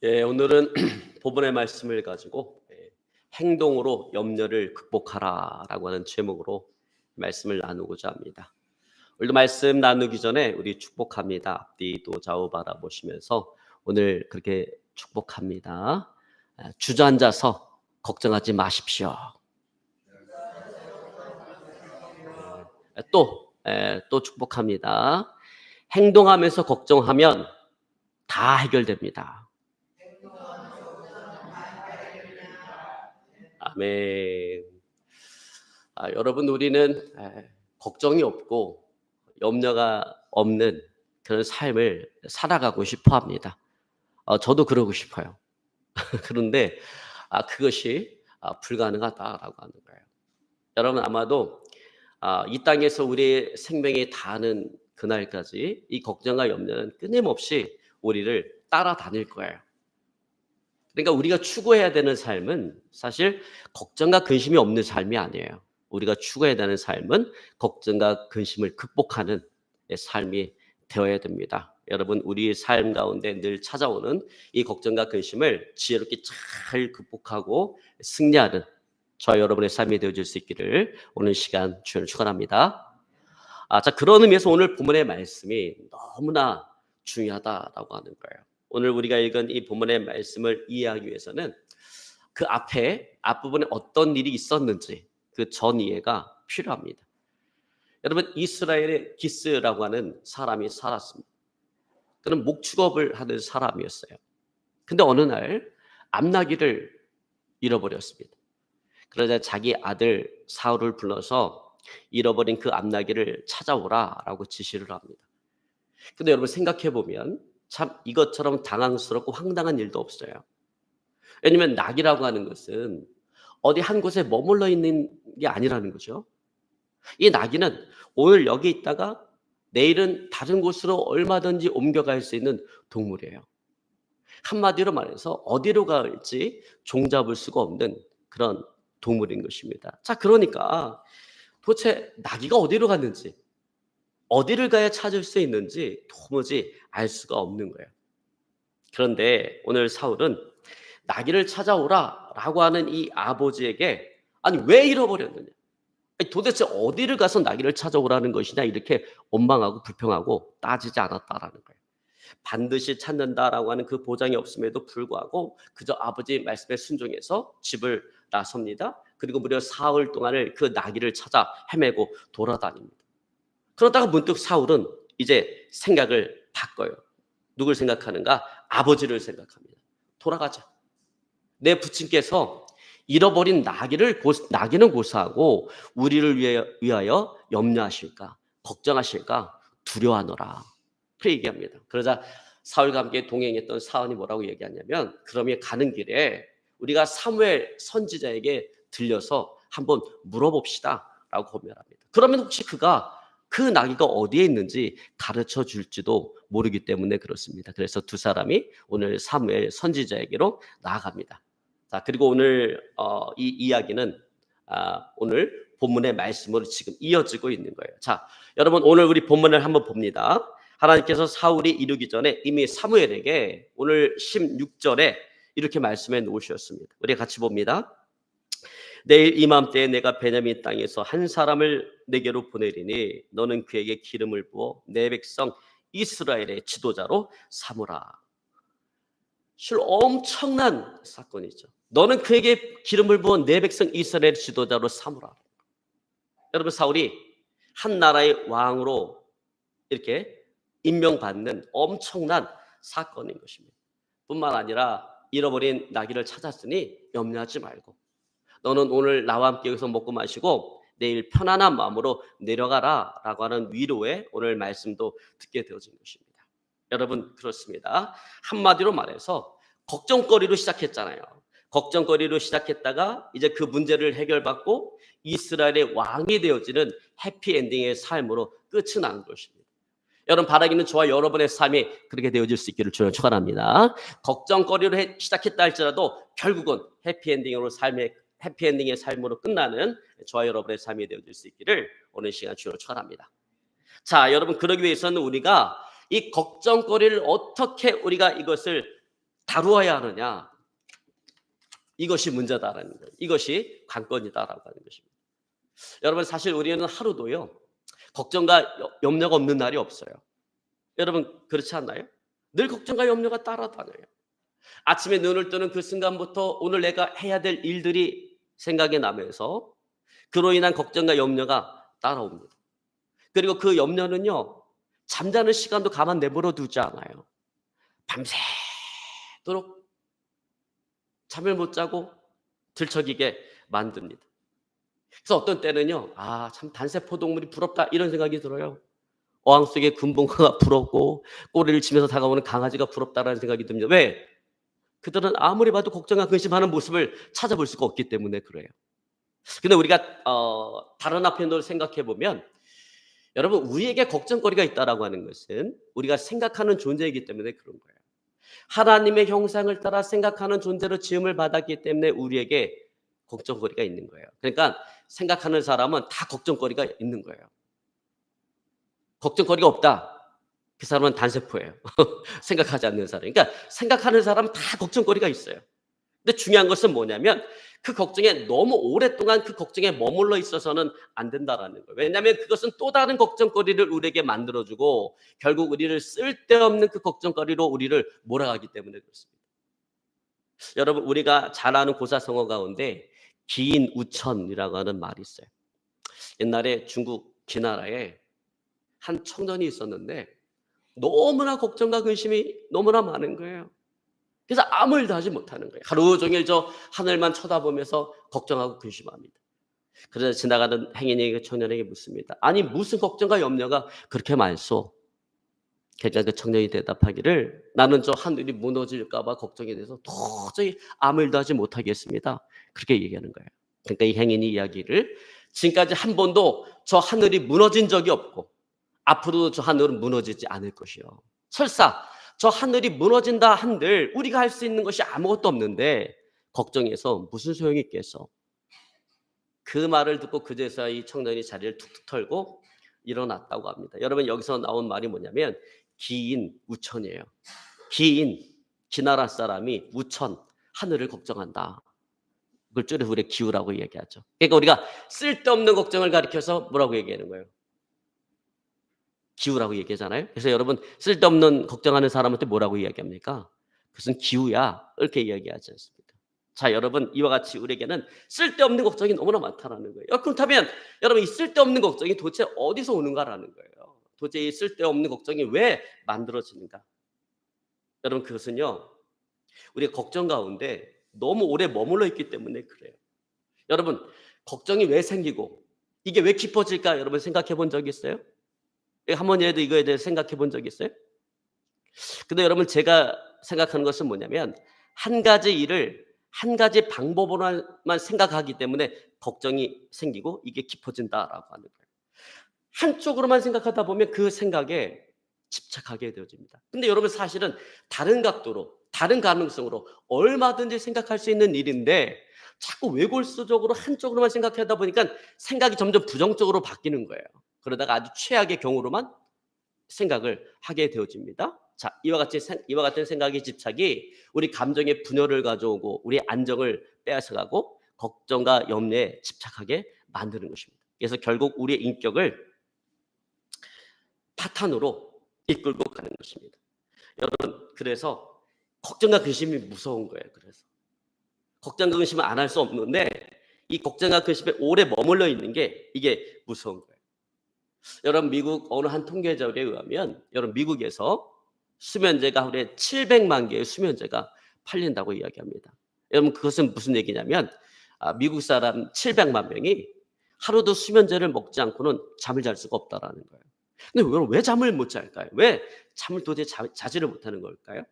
예, 오늘은 본문의 말씀을 가지고 행동으로 염려를 극복하라라고 하는 제목으로 말씀을 나누고자 합니다. 오늘도 말씀 나누기 전에 우리 축복합니다. 앞뒤도 좌우 바라보시면서 오늘 그렇게 축복합니다. 주저앉아서 걱정하지 마십시오. 또 축복합니다. 행동하면서 걱정하면 다 해결됩니다. 아멘. 여러분, 우리는 걱정이 없고 염려가 없는 그런 삶을 살아가고 싶어 합니다. 저도 그러고 싶어요. 그런데 그것이 불가능하다라고 하는 거예요. 여러분, 아마도 이 땅에서 우리의 생명이 다하는 그날까지 이 걱정과 염려는 끊임없이 우리를 따라다닐 거예요. 그러니까 우리가 추구해야 되는 삶은 사실 걱정과 근심이 없는 삶이 아니에요. 우리가 추구해야 되는 삶은 걱정과 근심을 극복하는 삶이 되어야 됩니다. 여러분, 우리의 삶 가운데 늘 찾아오는 이 걱정과 근심을 지혜롭게 잘 극복하고 승리하는 저와 여러분의 삶이 되어질 수 있기를 오늘 시간 주님을 축원합니다. 자, 그런 의미에서 오늘 본문의 말씀이 너무나 중요하다라고 하는 거예요. 오늘 우리가 읽은 이 본문의 말씀을 이해하기 위해서는 그 앞부분에 어떤 일이 있었는지 그 전 이해가 필요합니다. 여러분, 이스라엘의 기스라고 하는 사람이 살았습니다. 그는 목축업을 하는 사람이었어요. 근데 어느 날 암나귀를 잃어버렸습니다. 그러자 자기 아들 사울을 불러서 잃어버린 그 암나귀를 찾아오라라고 지시를 합니다. 근데 여러분, 생각해 보면 참 이것처럼 당황스럽고 황당한 일도 없어요. 왜냐하면 낙이라고 하는 것은 어디 한 곳에 머물러 있는 게 아니라는 거죠. 이 낙이는 오늘 여기 있다가 내일은 다른 곳으로 얼마든지 옮겨갈 수 있는 동물이에요. 한마디로 말해서 어디로 갈지 종잡을 수가 없는 그런 동물인 것입니다. 자, 그러니까 도대체 나귀가 어디로 갔는지, 어디를 가야 찾을 수 있는지 도무지 알 수가 없는 거예요. 그런데 오늘 사울은 나귀를 찾아오라라고 하는 이 아버지에게 아니 왜 잃어버렸느냐, 아니, 도대체 어디를 가서 나귀를 찾아오라는 것이냐, 이렇게 원망하고 불평하고 따지지 않았다라는 거예요. 반드시 찾는다라고 하는 그 보장이 없음에도 불구하고 그저 아버지 말씀에 순종해서 집을 나섭니다. 그리고 무려 사흘 동안을 그 나귀를 찾아 헤매고 돌아다닙니다. 그러다가 문득 사울은 이제 생각을 바꿔요. 누굴 생각하는가? 아버지를 생각합니다. 돌아가자. 내 부친께서 잃어버린 나귀는 고사하고 우리를 위하여 염려하실까, 걱정하실까 두려워하노라. 그렇게 얘기합니다. 그러자 사울과 함께 동행했던 사원이 뭐라고 얘기하냐면, 그러면 가는 길에 우리가 사무엘 선지자에게 들려서 한번 물어봅시다 라고 고면합니다. 그러면 혹시 그가 그 나귀가 어디에 있는지 가르쳐 줄지도 모르기 때문에 그렇습니다. 그래서 두 사람이 오늘 사무엘 선지자에게로 나아갑니다. 자, 그리고 오늘 이 이야기는 오늘 본문의 말씀으로 지금 이어지고 있는 거예요. 자, 여러분, 오늘 우리 본문을 한번 봅니다. 하나님께서 사울이 이르기 전에 이미 사무엘에게 오늘 16절에 이렇게 말씀해 놓으셨습니다. 우리 같이 봅니다. 내일 이맘때에 내가 베냐민 땅에서 한 사람을 내게로 보내리니 너는 그에게 기름을 부어 내 백성 이스라엘의 지도자로 삼으라. 실 엄청난 사건이죠. 너는 그에게 기름을 부어 내 백성 이스라엘 지도자로 삼으라. 여러분, 사울이 한 나라의 왕으로 이렇게 임명받는 엄청난 사건인 것입니다. 뿐만 아니라 잃어버린 나귀를 찾았으니 염려하지 말고 너는 오늘 나와 함께 여기서 먹고 마시고 내일 편안한 마음으로 내려가라 라고 하는 위로의 오늘 말씀도 듣게 되어진 것입니다. 여러분, 그렇습니다. 한마디로 말해서 걱정거리로 시작했잖아요. 걱정거리로 시작했다가 이제 그 문제를 해결받고 이스라엘의 왕이 되어지는 해피엔딩의 삶으로 끝이 난 것입니다. 여러분, 바라기는 저와 여러분의 삶이 그렇게 되어질 수 있기를 주여 축원합니다. 걱정거리로 시작했다 할지라도 결국은 해피엔딩의 삶으로 끝나는 저와 여러분의 삶이 되어질 수 있기를 오늘 시간 주여 축원합니다. 자, 여러분, 그러기 위해서는 우리가 이 걱정거리를 어떻게 우리가 이것을 다루어야 하느냐? 이것이 문제다라는 거예요. 이것이 관건이다라고 하는 것입니다. 여러분 사실 우리는 하루도요. 걱정과 염려가 없는 날이 없어요. 여러분 그렇지 않나요? 늘 걱정과 염려가 따라다녀요. 아침에 눈을 뜨는 그 순간부터 오늘 내가 해야 될 일들이 생각이 나면서 그로 인한 걱정과 염려가 따라옵니다. 그리고 그 염려는요. 잠자는 시간도 가만 내버려 두지 않아요. 밤새도록 잠을 못 자고 들척이게 만듭니다. 그래서 어떤 때는요. 아, 참 단세포동물이 부럽다 이런 생각이 들어요. 어항 속의 금붕어가 부럽고 꼬리를 치면서 다가오는 강아지가 부럽다라는 생각이 듭니다. 왜? 그들은 아무리 봐도 걱정과 근심하는 모습을 찾아볼 수가 없기 때문에 그래요. 근데 우리가 다른 한편으로 생각해 보면 여러분 우리에게 걱정거리가 있다라고 하는 것은 우리가 생각하는 존재이기 때문에 그런 거예요. 하나님의 형상을 따라 생각하는 존재로 지음을 받았기 때문에 우리에게 걱정거리가 있는 거예요. 그러니까 생각하는 사람은 다 걱정거리가 있는 거예요. 걱정거리가 없다. 그 사람은 단세포예요. 생각하지 않는 사람. 그러니까 생각하는 사람은 다 걱정거리가 있어요. 근데 중요한 것은 뭐냐면 그 걱정에 너무 오랫동안 그 걱정에 머물러 있어서는 안 된다라는 거예요. 왜냐하면 그것은 또 다른 걱정거리를 우리에게 만들어주고 결국 우리를 쓸데없는 그 걱정거리로 우리를 몰아가기 때문에 그렇습니다. 여러분 우리가 잘 아는 고사성어 가운데 기인우천이라고 하는 말이 있어요. 옛날에 중국 기나라에 한 청년이 있었는데 너무나 걱정과 근심이 너무나 많은 거예요. 그래서 아무 일도 하지 못하는 거예요. 하루 종일 저 하늘만 쳐다보면서 걱정하고 근심합니다. 그래서 지나가던 행인이 그 청년에게 묻습니다. 아니 무슨 걱정과 염려가 그렇게 많소? 그러니까 그 청년이 대답하기를 나는 저 하늘이 무너질까 봐 걱정이 돼서 도저히 아무 일도 하지 못하겠습니다. 그렇게 얘기하는 거예요. 그러니까 이 행인이 이야기를 지금까지 한 번도 저 하늘이 무너진 적이 없고 앞으로도 저 하늘은 무너지지 않을 것이요. 설사 저 하늘이 무너진다 한들 우리가 할 수 있는 것이 아무것도 없는데 걱정해서 무슨 소용이 있겠어. 그 말을 듣고 그제서야 이 청년이 자리를 툭툭 털고 일어났다고 합니다. 여러분 여기서 나온 말이 뭐냐면 기인 우천이에요. 기인 기나라 사람이 우천 하늘을 걱정한다. 그걸 줄여서 우리 기우라고 얘기하죠. 그러니까 우리가 쓸데없는 걱정을 가리켜서 뭐라고 얘기하는 거예요? 기우라고 얘기하잖아요. 그래서 여러분 쓸데없는 걱정하는 사람한테 뭐라고 이야기합니까? 그것은 기우야 이렇게 이야기하지 않습니까? 자 여러분 이와 같이 우리에게는 쓸데없는 걱정이 너무나 많다라는 거예요. 그렇다면 여러분 이 쓸데없는 걱정이 도대체 어디서 오는가라는 거예요. 도대체 이 쓸데없는 걱정이 왜 만들어지는가? 여러분 그것은요. 우리가 걱정 가운데 너무 오래 머물러 있기 때문에 그래요. 여러분 걱정이 왜 생기고 이게 왜 깊어질까 여러분 생각해 본 적 있어요? 한 번이라도 이거에 대해서 생각해 본 적 있어요? 근데 여러분 제가 생각하는 것은 뭐냐면 한 가지 일을 한 가지 방법으로만 생각하기 때문에 걱정이 생기고 이게 깊어진다라고 하는 거예요. 한쪽으로만 생각하다 보면 그 생각에 집착하게 되어집니다. 근데 여러분 사실은 다른 각도로 다른 가능성으로 얼마든지 생각할 수 있는 일인데 자꾸 외골수적으로 한쪽으로만 생각하다 보니까 생각이 점점 부정적으로 바뀌는 거예요. 그러다가 아주 최악의 경우로만 생각을 하게 되어집니다. 자, 이와 같은 생각의 집착이 우리 감정의 분열을 가져오고 우리 안정을 빼앗아가고 걱정과 염려에 집착하게 만드는 것입니다. 그래서 결국 우리의 인격을 파탄으로 이끌고 가는 것입니다. 여러분, 그래서 걱정과 근심이 무서운 거예요. 그래서 걱정과 근심은 안 할 수 없는데 이 걱정과 근심에 오래 머물러 있는 게 이게 무서운 거예요. 여러분 미국 어느 한 통계자료에 의하면 여러분 미국에서 수면제가 하루에 700만 개의 수면제가 팔린다고 이야기합니다. 여러분 그것은 무슨 얘기냐면 미국 사람 700만 명이 하루도 수면제를 먹지 않고는 잠을 잘 수가 없다라는 거예요. 근데 왜 잠을 못 잘까요? 왜 잠을 도대체 자지를 못하는 걸까요?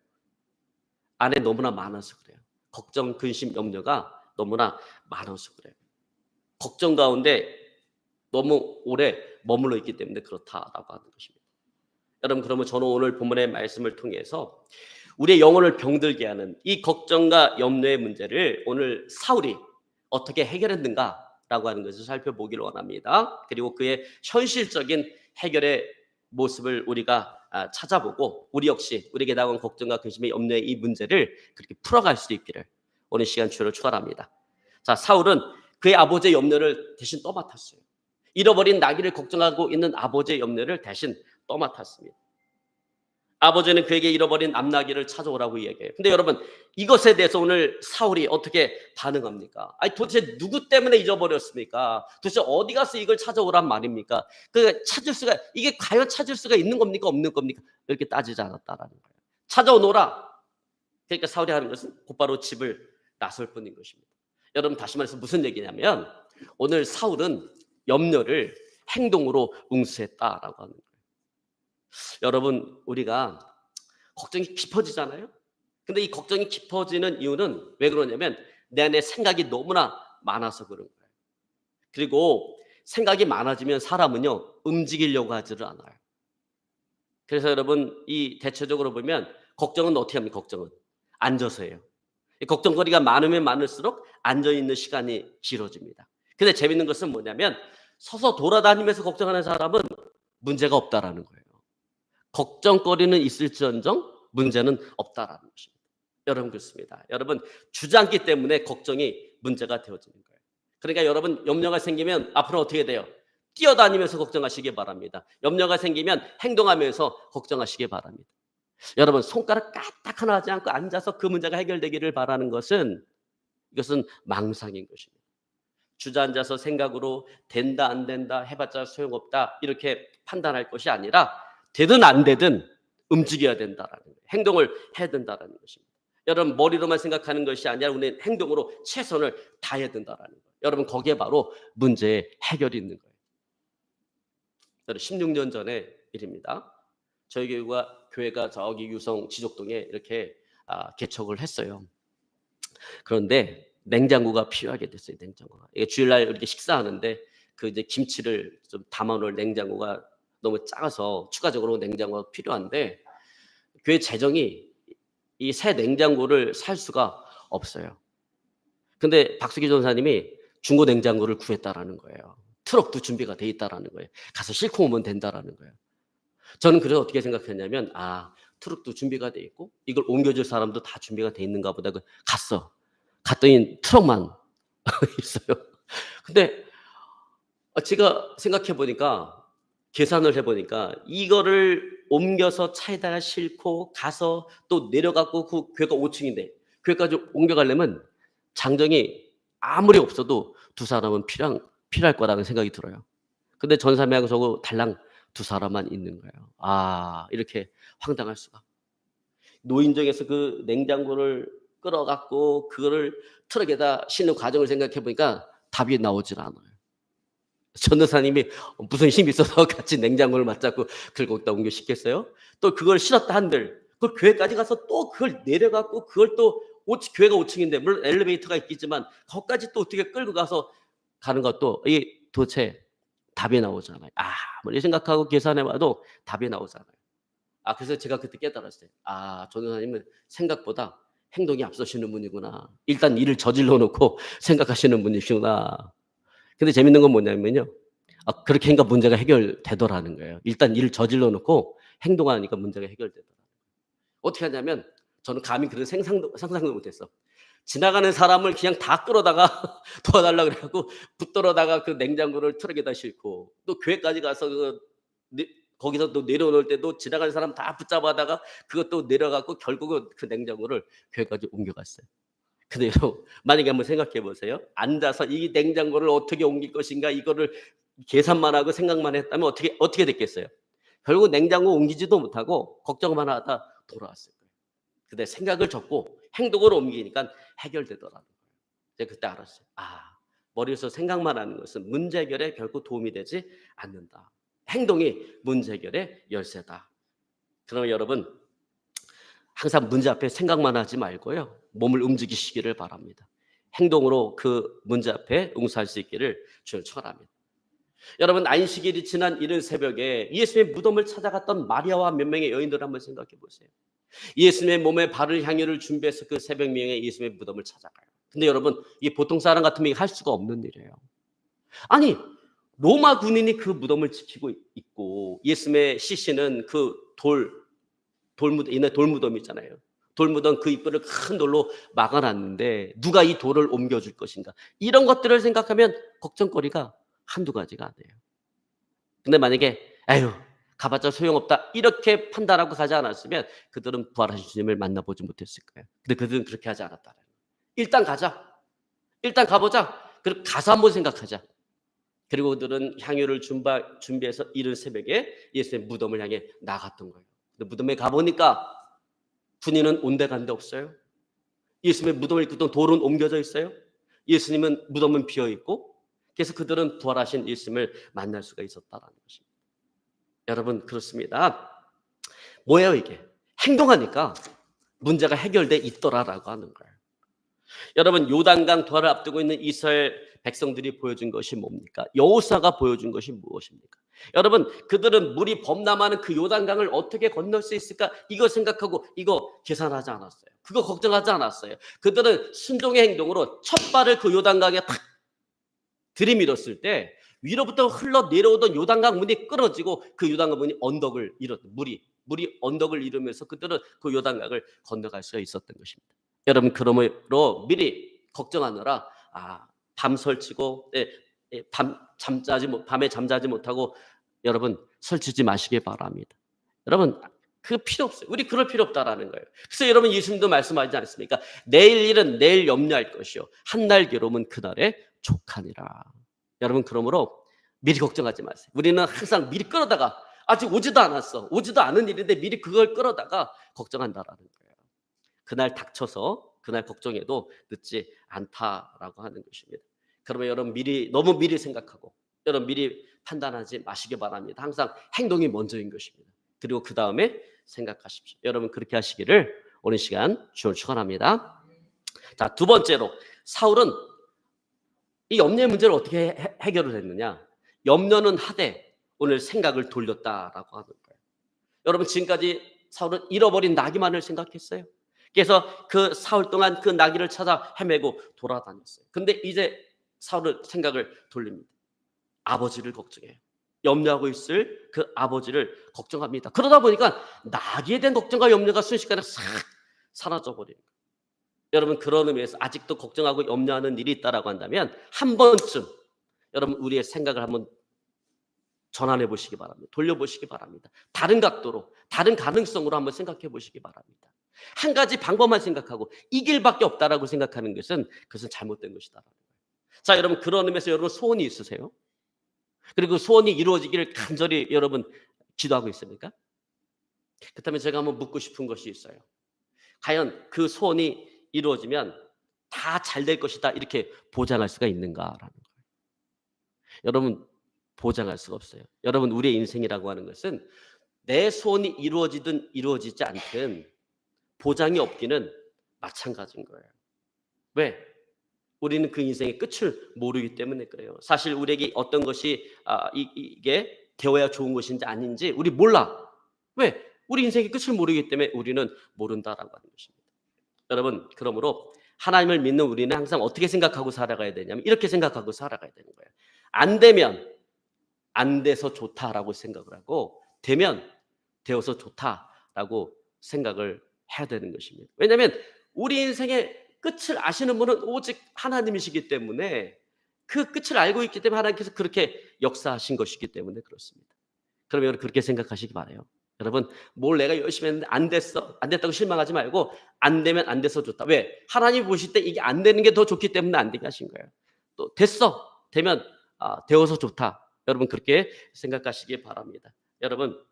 안에 너무나 많아서 그래요. 걱정, 근심, 염려가 너무나 많아서 그래요. 걱정 가운데 너무 오래 머물러 있기 때문에 그렇다라고 하는 것입니다. 여러분 그러면 저는 오늘 본문의 말씀을 통해서 우리의 영혼을 병들게 하는 이 걱정과 염려의 문제를 오늘 사울이 어떻게 해결했는가라고 하는 것을 살펴보기를 원합니다. 그리고 그의 현실적인 해결의 모습을 우리가 찾아보고 우리 역시 우리에게 다가온 걱정과 근심의 염려의 이 문제를 그렇게 풀어갈 수 있기를 오늘 시간 주로 축원합니다. 자, 사울은 그의 아버지의 염려를 대신 떠맡았어요. 잃어버린 나귀를 걱정하고 있는 아버지의 염려를 대신 떠맡았습니다. 아버지는 그에게 잃어버린 암나귀를 찾아오라고 이야기해요. 근데 여러분, 이것에 대해서 오늘 사울이 어떻게 반응합니까? 아니, 도대체 누구 때문에 잊어버렸습니까? 도대체 어디 가서 이걸 찾아오란 말입니까? 이게 과연 찾을 수가 있는 겁니까? 없는 겁니까? 이렇게 따지지 않았다라는 거예요. 찾아오너라. 그러니까 사울이 하는 것은 곧바로 집을 나설 뿐인 것입니다. 여러분, 다시 말해서 무슨 얘기냐면 오늘 사울은 염려를 행동으로 응수했다라고 하는 거예요. 여러분, 우리가 걱정이 깊어지잖아요. 근데 이 걱정이 깊어지는 이유는 왜 그러냐면 내 안에 생각이 너무나 많아서 그런 거예요. 그리고 생각이 많아지면 사람은요, 움직이려고 하지를 않아요. 그래서 여러분, 이 대체적으로 보면 걱정은 어떻게 합니까? 걱정은 앉아서 해요. 걱정거리가 많으면 많을수록 앉아있는 시간이 길어집니다. 근데 재밌는 것은 뭐냐면 서서 돌아다니면서 걱정하는 사람은 문제가 없다라는 거예요. 걱정거리는 있을지언정 문제는 없다라는 것입니다. 여러분, 그렇습니다. 여러분, 주저앉기 때문에 걱정이 문제가 되어지는 거예요. 그러니까 여러분, 염려가 생기면 앞으로 어떻게 돼요? 뛰어다니면서 걱정하시기 바랍니다. 염려가 생기면 행동하면서 걱정하시기 바랍니다. 여러분, 손가락 까딱 하나 하지 않고 앉아서 그 문제가 해결되기를 바라는 것은 이것은 망상인 것입니다. 주저앉아서 생각으로 된다 안 된다 해봤자 소용없다 이렇게 판단할 것이 아니라 되든 안 되든 움직여야 된다라는 거예요. 행동을 해야 된다라는 것입니다. 여러분, 머리로만 생각하는 것이 아니라 우리는 행동으로 최선을 다해야 된다라는 거예요. 여러분, 거기에 바로 문제의 해결이 있는 거예요. 16년 전의 일입니다. 저희 교회가 저기 유성 지족동에 이렇게 개척을 했어요. 그런데 냉장고가 필요하게 됐어요. 냉장고가. 이게 주일날 이렇게 식사하는데 그 이제 김치를 좀 담아놓을 냉장고가 너무 작아서 추가적으로 냉장고가 필요한데 교회 재정이 이 새 냉장고를 살 수가 없어요. 근데 박수기 전사님이 중고 냉장고를 구했다라는 거예요. 트럭도 준비가 돼 있다라는 거예요. 가서 싣고 오면 된다라는 거예요. 저는 그래서 어떻게 생각했냐면 트럭도 준비가 돼 있고 이걸 옮겨줄 사람도 다 준비가 돼 있는가 보다. 갔더니 트럭만 있어요. 근데 제가 생각해 보니까 계산을 해 보니까 이거를 옮겨서 차에다가 싣고 가서 또 내려가고 그 교회가 5층인데 교회까지 옮겨가려면 장정이 아무리 없어도 두 사람은 필요할 거라는 생각이 들어요. 근데 전사매하고 저거 달랑 두 사람만 있는 거예요. 이렇게 황당할 수가. 노인정에서 그 냉장고를 끌어갖고 그거를 트럭에다 싣는 과정을 생각해 보니까 답이 나오질 않아요. 전도사님이 무슨 힘이 있어서 같이 냉장고를 맞잡고 그걸 거기다 옮겨 싣겠어요? 또 그걸 실었다 한들 그걸 교회까지 가서 또 그걸 내려갖고 그걸 또 교회가 5층인데 물론 엘리베이터가 있겠지만 거기까지 또 어떻게 끌고 가서 가는 것도 이게 도대체 답이 나오잖아요. 아무리 생각하고 계산해봐도 답이 나오잖아요. 그래서 제가 그때 깨달았어요. 전도사님은 생각보다 행동이 앞서시는 분이구나. 일단 일을 저질러 놓고 생각하시는 분이시구나. 근데 재밌는 건 뭐냐면요. 그렇게 하니까 문제가 해결되더라는 거예요. 일단 일을 저질러 놓고 행동하니까 문제가 해결되더라고요. 어떻게 하냐면 저는 감히 그런 상상도 못했어. 지나가는 사람을 그냥 다 끌어다가 도와달라고 그래갖고 붙들어다가 그 냉장고를 트럭에다 싣고 또 교회까지 가서 거기서 또 내려놓을 때도 지나가는 사람 다 붙잡아다가 그것도 내려갖고 결국은 그 냉장고를 교회까지 옮겨갔어요. 근데 여러분, 만약에 한번 생각해 보세요. 앉아서 이 냉장고를 어떻게 옮길 것인가 이거를 계산만 하고 생각만 했다면 어떻게 됐겠어요? 결국 냉장고 옮기지도 못하고 걱정만 하다 돌아왔을 거예요. 근데 생각을 접고 행동으로 옮기니까 해결되더라고요. 제가 그때 알았어요. 머리에서 생각만 하는 것은 문제 해결에 결코 도움이 되지 않는다. 행동이 문제 해결의 열쇠다. 그러면 여러분, 항상 문제 앞에 생각만 하지 말고요. 몸을 움직이시기를 바랍니다. 행동으로 그 문제 앞에 응수할 수 있기를 주를 축원합니다. 여러분, 안식일이 지난 이른 새벽에 예수님의 무덤을 찾아갔던 마리아와 몇 명의 여인들을 한번 생각해 보세요. 예수님의 몸에 바를 향유를 준비해서 그 새벽 명에 예수님의 무덤을 찾아가요. 근데 여러분, 이게 보통 사람 같으면 할 수가 없는 일이에요. 아니, 로마 군인이 그 무덤을 지키고 있고 예수님의 시신은 그 돌무덤, 옛날 돌무덤 있잖아요. 돌무덤 그 입구를 큰 돌로 막아놨는데 누가 이 돌을 옮겨줄 것인가? 이런 것들을 생각하면 걱정거리가 한두 가지가 아니에요. 근데 만약에 에휴 가봤자 소용없다 이렇게 판단하고 가지 않았으면 그들은 부활하신 주님을 만나보지 못했을 거예요. 근데 그들은 그렇게 하지 않았다. 일단 가자. 일단 가보자. 그리고 가서 한번 생각하자. 그리고 그들은 향유를 준비해서 이른 새벽에 예수의 무덤을 향해 나갔던 거예요. 근데 무덤에 가보니까 군인은 온데간데 없어요. 예수님의 무덤을 잇던 돌은 옮겨져 있어요. 예수님은 무덤은 비어 있고, 그래서 그들은 부활하신 예수님을 만날 수가 있었다라는 것입니다. 여러분 그렇습니다. 뭐예요 이게? 행동하니까 문제가 해결돼 있더라라고 하는 거예요. 여러분 요단강 도하를 앞두고 있는 이스라엘 백성들이 보여준 것이 뭡니까? 여호수아가 보여준 것이 무엇입니까? 여러분 그들은 물이 범람하는 그 요단강을 어떻게 건널 수 있을까? 이거 생각하고 이거 계산하지 않았어요. 그거 걱정하지 않았어요. 그들은 순종의 행동으로 첫 발을 그 요단강에 탁 들이밀었을 때 위로부터 흘러 내려오던 요단강 문이 끊어지고 그 요단강 문이 언덕을 이뤘던 물이 언덕을 이루면서 그들은 그 요단강을 건너갈 수가 있었던 것입니다. 여러분 그러므로 미리 걱정하느라 밤 설치고 밤에 잠자지 못하고 여러분 설치지 마시기 바랍니다. 여러분 그 필요 없어요. 우리 그럴 필요 없다라는 거예요. 그래서 여러분 예수님도 말씀하지 않습니까? 내일 일은 내일 염려할 것이요 한날 괴로움은 그날에 족하니라. 여러분 그러므로 미리 걱정하지 마세요. 우리는 항상 미리 끌어다가 아직 오지도 않았어. 오지도 않은 일인데 미리 그걸 끌어다가 걱정한다라는 거예요. 그날 닥쳐서 그날 걱정해도 늦지 않다라고 하는 것입니다. 그러면 여러분 너무 미리 생각하고 여러분 미리 판단하지 마시기 바랍니다. 항상 행동이 먼저인 것입니다. 그리고 그 다음에 생각하십시오. 여러분 그렇게 하시기를 오늘 시간 주를 축원합니다. 자, 두 번째로 사울은 이 염려의 문제를 어떻게 해결을 했느냐? 염려는 하되 오늘 생각을 돌렸다라고 하는 거예요. 여러분 지금까지 사울은 잃어버린 나귀만을 생각했어요. 그래서 그 사흘 동안 그 나귀를 찾아 헤매고 돌아다녔어요. 근데 이제 사울은 생각을 돌립니다. 아버지를 걱정해요. 염려하고 있을 그 아버지를 걱정합니다. 그러다 보니까 나귀에 대한 걱정과 염려가 순식간에 싹 사라져버리는 거예요. 여러분 그런 의미에서 아직도 걱정하고 염려하는 일이 있다라고 한다면 한 번쯤 여러분 우리의 생각을 한번 전환해 보시기 바랍니다. 돌려보시기 바랍니다. 다른 각도로 다른 가능성으로 한번 생각해 보시기 바랍니다. 한 가지 방법만 생각하고 이 길밖에 없다라고 생각하는 것은 그것은 잘못된 것이다. 자 여러분 그런 의미에서 여러분 소원이 있으세요? 그리고 소원이 이루어지기를 간절히 여러분 기도하고 있습니까? 그렇다면 제가 한번 묻고 싶은 것이 있어요. 과연 그 소원이 이루어지면 다 잘 될 것이다 이렇게 보장할 수가 있는가라는 거예요. 여러분 보장할 수가 없어요. 여러분 우리의 인생이라고 하는 것은 내 소원이 이루어지든 이루어지지 않든 보장이 없기는 마찬가지인 거예요. 왜? 우리는 그 인생의 끝을 모르기 때문에 그래요. 사실 우리에게 어떤 것이 이게 되어야 좋은 것인지 아닌지 우리 몰라. 왜? 우리 인생의 끝을 모르기 때문에 우리는 모른다라고 하는 것입니다. 여러분 그러므로 하나님을 믿는 우리는 항상 어떻게 생각하고 살아가야 되냐면 이렇게 생각하고 살아가야 되는 거예요. 안 되면 안 돼서 좋다라고 생각을 하고 되면 되어서 좋다라고 생각을 해야 되는 것입니다. 왜냐하면 우리 인생의 끝을 아시는 분은 오직 하나님이시기 때문에 그 끝을 알고 있기 때문에 하나님께서 그렇게 역사하신 것이기 때문에 그렇습니다. 그러면 여러분 그렇게 생각하시기 바라요. 여러분 뭘 내가 열심히 했는데 안 됐어. 안 됐다고 실망하지 말고 안 되면 안 돼서 좋다. 왜? 하나님 보실 때 이게 안 되는 게 더 좋기 때문에 안 되게 하신 거예요. 또 됐어. 되면 되어서 좋다. 여러분 그렇게 생각하시기 바랍니다. 여러분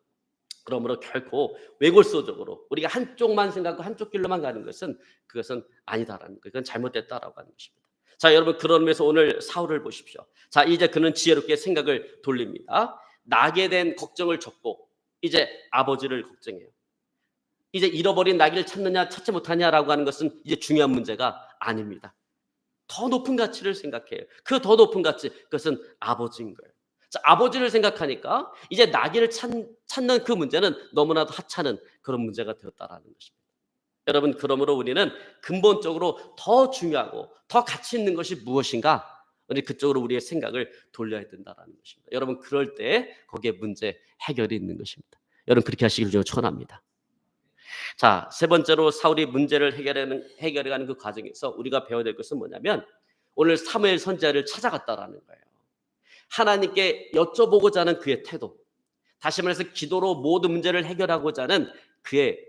그러므로 결코 외골수적으로 우리가 한쪽만 생각하고 한쪽 길로만 가는 것은 그것은 아니다라는 거. 그건 잘못됐다라고 하는 것입니다. 자 여러분 그런 의미에서 오늘 사울을 보십시오. 자 이제 그는 지혜롭게 생각을 돌립니다. 나귀에 대한 걱정을 접고 이제 아버지를 걱정해요. 이제 잃어버린 나귀를 찾느냐 찾지 못하냐라고 하는 것은 이제 중요한 문제가 아닙니다. 더 높은 가치를 생각해요. 그 더 높은 가치 그것은 아버지인 거예요. 자, 아버지를 생각하니까 이제 나귀를 찾는 그 문제는 너무나도 하찮은 그런 문제가 되었다라는 것입니다. 여러분 그러므로 우리는 근본적으로 더 중요하고 더 가치 있는 것이 무엇인가? 우리 그쪽으로 우리의 생각을 돌려야 된다라는 것입니다. 여러분 그럴 때 거기에 문제 해결이 있는 것입니다. 여러분 그렇게 하시길 저는 축원합니다. 자, 세 번째로 사울이 문제를 해결해가는 그 과정에서 우리가 배워야 될 것은 뭐냐면 오늘 사무엘 선지자를 찾아갔다라는 거예요. 하나님께 여쭤보고자 하는 그의 태도, 다시 말해서 기도로 모든 문제를 해결하고자 하는 그의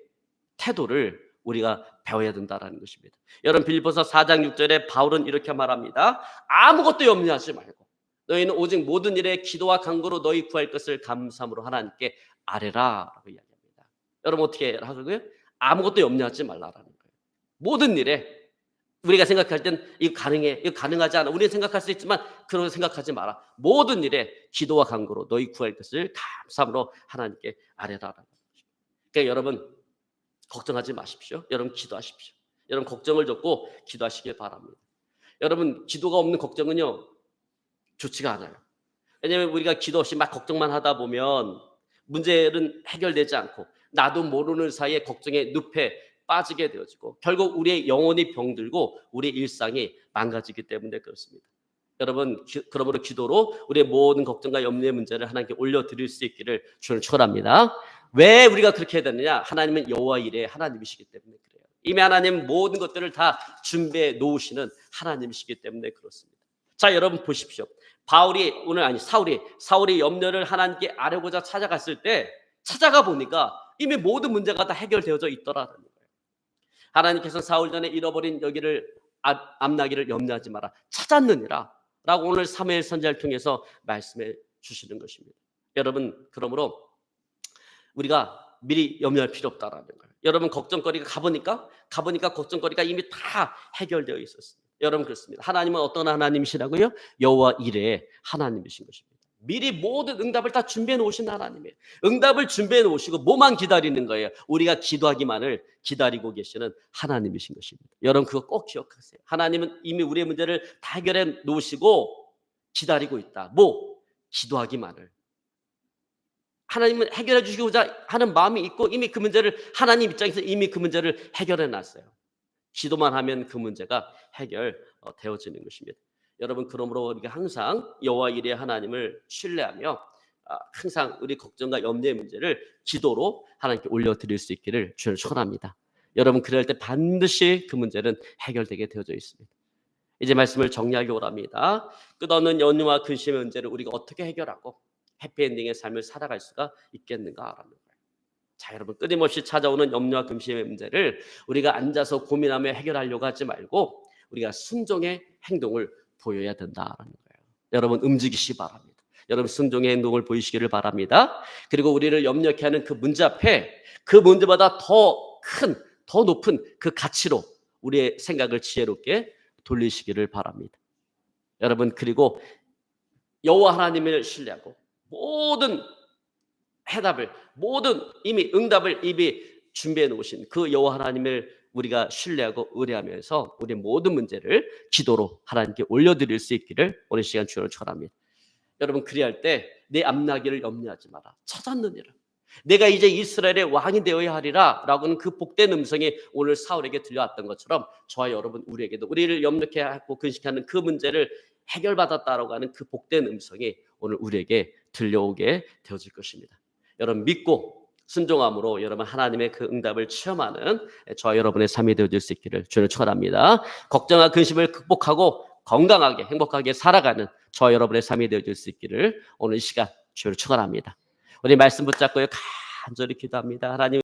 태도를 우리가 배워야 된다라는 것입니다. 여러분 빌립보서 4장 6절에 바울은 이렇게 말합니다. 아무것도 염려하지 말고 너희는 오직 모든 일에 기도와 간구로 너희 구할 것을 감사함으로 하나님께 아뢰라라고 이야기합니다. 여러분 어떻게 하고요? 아무것도 염려하지 말라라는 거예요. 모든 일에 우리가 생각할 땐 이거 가능해, 이거 가능하지 않아. 우리는 생각할 수 있지만 그런 생각하지 마라. 모든 일에 기도와 간구로 너희 구할 것을 감사함으로 하나님께 아뢰라라는 거죠. 그러니까 여러분 걱정하지 마십시오. 여러분 기도하십시오. 여러분 걱정을 덮고 기도하시길 바랍니다. 여러분 기도가 없는 걱정은요 좋지가 않아요. 왜냐하면 우리가 기도 없이 막 걱정만 하다 보면 문제는 해결되지 않고 나도 모르는 사이에 걱정의 늪에 빠지게 되어지고 결국 우리의 영혼이 병들고 우리의 일상이 망가지기 때문에 그렇습니다. 여러분 그러므로 기도로 우리의 모든 걱정과 염려의 문제를 하나님께 올려드릴 수 있기를 주를 축원합니다. 왜 우리가 그렇게 해야 되느냐? 하나님은 여호와 일의 하나님이시기 때문에 그래요. 이미 하나님 모든 것들을 다 준비해 놓으시는 하나님이시기 때문에 그렇습니다. 자, 여러분 보십시오. 사울이 염려를 하나님께 아뢰고자 찾아갔을 때 찾아가 보니까 이미 모든 문제가 다 해결되어져 있더라는 거예요. 하나님께서 사울 전에 잃어버린 여기를 암나기를 염려하지 마라 찾았느니라 라고 오늘 사무엘 선지자를 통해서 말씀해 주시는 것입니다. 여러분 그러므로 우리가 미리 염려할 필요 없다라는 거예요. 여러분 걱정거리가 가보니까 걱정거리가 이미 다 해결되어 있었습니다. 여러분 그렇습니다. 하나님은 어떤 하나님이시라고요? 여호와 이레의 하나님이신 것입니다. 미리 모든 응답을 다 준비해 놓으신 하나님이에요. 응답을 준비해 놓으시고 뭐만 기다리는 거예요? 우리가 기도하기만을 기다리고 계시는 하나님이신 것입니다. 여러분 그거 꼭 기억하세요. 하나님은 이미 우리의 문제를 다 해결해 놓으시고 기다리고 있다. 뭐? 기도하기만을. 하나님은 해결해 주시고자 하는 마음이 있고 이미 그 문제를 하나님 입장에서 이미 그 문제를 해결해 놨어요. 기도만 하면 그 문제가 해결되어지는 것입니다. 여러분 그러므로 우리가 항상 여호와 이레 하나님을 신뢰하며 항상 우리 걱정과 염려의 문제를 기도로 하나님께 올려드릴 수 있기를 주를 축원합니다. 여러분 그럴 때 반드시 그 문제는 해결되게 되어져 있습니다. 이제 말씀을 정리하기 원합니다. 끝없는 연유와 근심의 문제를 우리가 어떻게 해결하고 해피엔딩의 삶을 살아갈 수가 있겠는가라는 거예요. 자, 여러분 끊임없이 찾아오는 염려와 근심의 문제를 우리가 앉아서 고민하며 해결하려고 하지 말고 우리가 순종의 행동을 보여야 된다라는 거예요. 여러분 움직이시기 바랍니다. 여러분 순종의 행동을 보이시기를 바랍니다. 그리고 우리를 염려케 하는 그 문제 앞에 그 문제보다 더 큰, 더 높은 그 가치로 우리의 생각을 지혜롭게 돌리시기를 바랍니다. 여러분 그리고 여호와 하나님을 신뢰하고 모든 해답을 모든 이미 응답을 이미 준비해 놓으신 그 여호와 하나님을 우리가 신뢰하고 의뢰하면서 우리 모든 문제를 기도로 하나님께 올려드릴 수 있기를 오늘 시간 주를 축원합니다. 여러분 그리할 때 내 암나기를 염려하지 마라 찾았느니라 내가 이제 이스라엘의 왕이 되어야 하리라 라고는 그 복된 음성이 오늘 사울에게 들려왔던 것처럼 저와 여러분 우리에게도 우리를 염려케 하고 근심하는 그 문제를 해결받았다라고 하는 그 복된 음성이 오늘 우리에게 들려오게 되어질 것입니다. 여러분 믿고 순종함으로 여러분 하나님의 그 응답을 체험하는 저와 여러분의 삶이 되어질 수 있기를 주를 축원합니다. 걱정과 근심을 극복하고 건강하게 행복하게 살아가는 저와 여러분의 삶이 되어질 수 있기를 오늘 이 시간 주를 축원합니다. 우리 말씀 붙잡고 간절히 기도합니다. 하나님